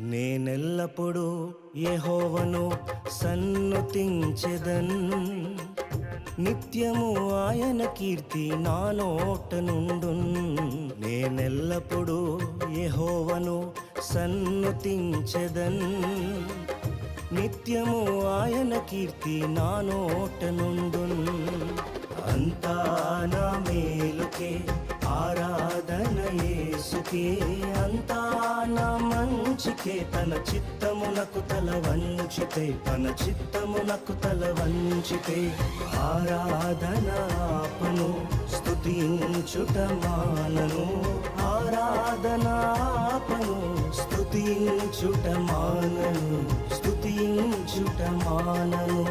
నేనెల్లప్పుడూ యెహోవాను సన్నుతించెదన్, నిత్యము ఆయన కీర్తి నా నోట నుండున్. నేనెల్లప్పుడూ యెహోవాను సన్నుతించెదన్, నిత్యము ఆయన కీర్తి నా నోట నుండున్. అంతా నా మేలుకే ఆరాధన యేసుకే, అంతా నా మంచికే. తన చిత్తమునకు తల వంచితే, తన చిత్తమునకు తల వంచితే ఆరాధన ఆపను, స్తుతించుట మానను. ఆరాధన ఆపను, స్తుతించుట మానను, స్తుతించుట మానను.